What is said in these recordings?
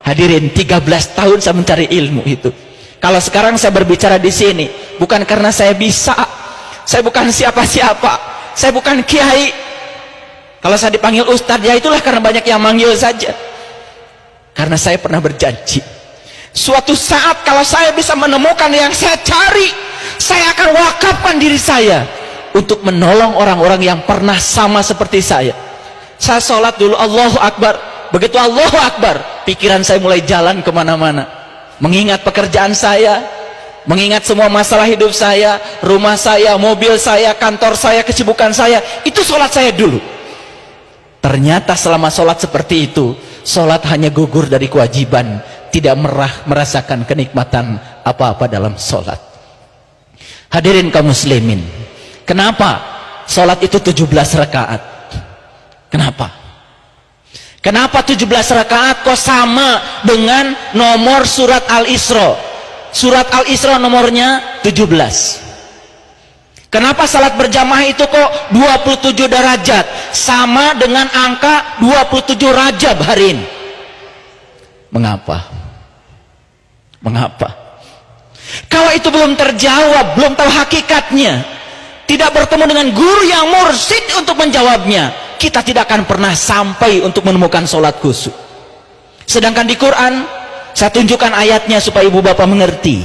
Hadirin, 13 tahun saya mencari ilmu itu. Kalau sekarang saya berbicara di sini, bukan karena saya bisa, saya bukan siapa-siapa, saya bukan kiai. Kalau saya dipanggil ustadz, ya itulah karena banyak yang manggil saja. Karena saya pernah berjanji, suatu saat kalau saya bisa menemukan yang saya cari, saya akan wakafkan diri saya untuk menolong orang-orang yang pernah sama seperti saya. Saya sholat dulu, Allahu Akbar. Begitu Allahu Akbar, pikiran saya mulai jalan kemana-mana, mengingat pekerjaan saya, mengingat semua masalah hidup saya, rumah saya, mobil saya, kantor saya, kesibukan saya. Itu sholat saya dulu. Ternyata selama sholat seperti itu, sholat hanya gugur dari kewajiban, tidak merasakan kenikmatan apa-apa dalam sholat. Hadirin kaum muslimin, kenapa sholat itu 17 rakaat? Kenapa? Kenapa 17 rakaat kok sama dengan nomor surat Al-Isra? Surat Al-Isra nomornya 17. Kenapa salat berjamaah itu kok 27 derajat? Sama dengan angka 27 Rajab hari ini. Mengapa? Mengapa? Kalau itu belum terjawab, belum tahu hakikatnya, tidak bertemu dengan guru yang mursyid untuk menjawabnya, kita tidak akan pernah sampai untuk menemukan sholat khusyuk. Sedangkan di Quran, saya tunjukkan ayatnya supaya ibu bapak mengerti.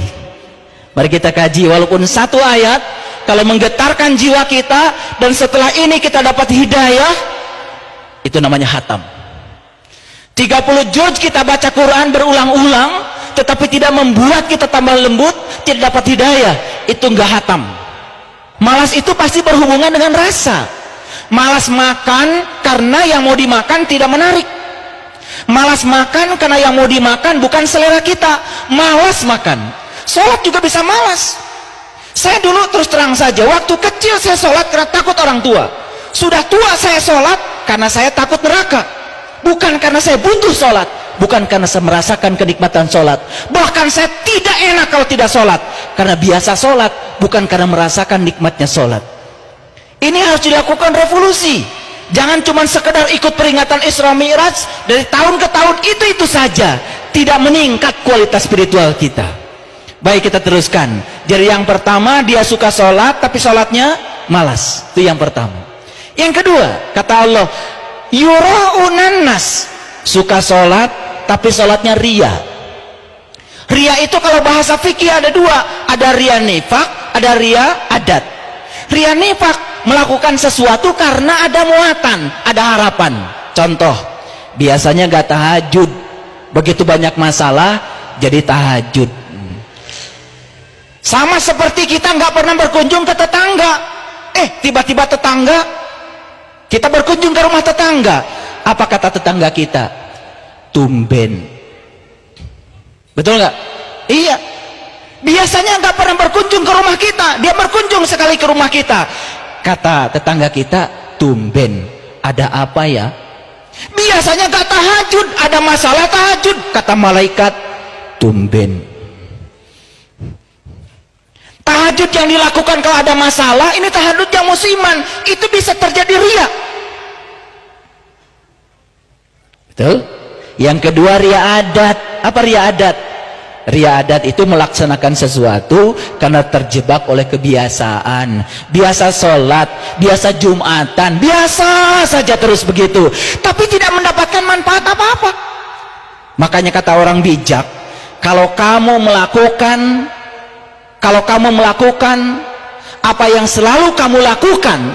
Mari kita kaji, walaupun satu ayat, kalau menggetarkan jiwa kita, dan setelah ini kita dapat hidayah, itu namanya hatam. 30 juz kita baca Quran berulang-ulang, tetapi tidak membuat kita tambah lembut, tidak dapat hidayah, itu enggak hatam. Malas itu pasti berhubungan dengan rasa. Malas makan karena yang mau dimakan tidak menarik. Malas makan karena yang mau dimakan bukan selera kita. Malas makan. Sholat juga bisa malas. Saya dulu terus terang saja, waktu kecil saya sholat karena takut orang tua. Sudah tua saya sholat karena saya takut neraka. Bukan karena saya butuh sholat, bukan karena saya merasakan kenikmatan sholat. Bahkan saya tidak enak kalau tidak sholat, karena biasa sholat, bukan karena merasakan nikmatnya sholat. Ini harus dilakukan revolusi. Jangan cuma sekedar ikut peringatan Isra Mi'raj dari tahun ke tahun, itu saja, tidak meningkat kualitas spiritual kita. Baik, kita teruskan. Jadi yang pertama, dia suka sholat tapi sholatnya malas. Itu yang pertama. Yang kedua, kata Allah, yura'unan nas, suka sholat tapi sholatnya ria. Ria itu kalau bahasa fikih ada dua, ada ria nifak, ada ria adat. Ria nifak, melakukan sesuatu karena ada muatan, ada harapan. Contoh, biasanya gak tahajud, begitu banyak masalah jadi tahajud. Sama seperti kita gak pernah berkunjung ke tetangga, tiba-tiba tetangga, kita berkunjung ke rumah tetangga. Apa kata tetangga kita? Tumben. Betul gak? Iya. Biasanya nggak pernah berkunjung ke rumah kita, dia berkunjung sekali ke rumah kita. Kata tetangga kita, tumben, ada apa ya? Biasanya nggak tahajud, ada masalah tahajud. Kata malaikat, tumben. Tahajud yang dilakukan kalau ada masalah, ini tahajud yang musiman, itu bisa terjadi ria. Betul? Yang kedua, ria adat. Apa ria adat? Ria adat itu melaksanakan sesuatu karena terjebak oleh kebiasaan. Biasa sholat, biasa jumatan, biasa saja terus begitu, tapi tidak mendapatkan manfaat apa-apa. Makanya kata orang bijak, kalau kamu melakukan apa yang selalu kamu lakukan,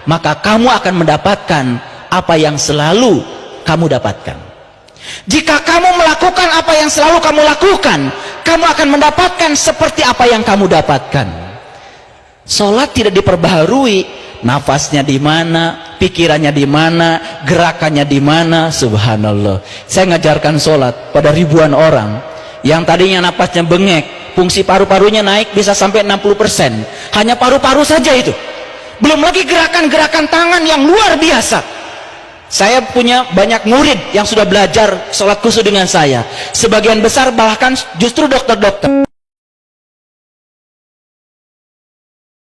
maka kamu akan mendapatkan apa yang selalu kamu dapatkan. Jika kamu melakukan apa yang selalu kamu lakukan, kamu akan mendapatkan seperti apa yang kamu dapatkan. Sholat tidak diperbaharui, nafasnya di mana, pikirannya di mana, gerakannya di mana. Subhanallah, saya ngajarkan sholat pada ribuan orang yang tadinya nafasnya bengek, fungsi paru-parunya naik bisa sampai 60%. Hanya paru-paru saja itu, belum lagi gerakan-gerakan tangan yang luar biasa. Saya punya banyak murid yang sudah belajar sholat khusyuk dengan saya. Sebagian besar bahkan justru dokter-dokter.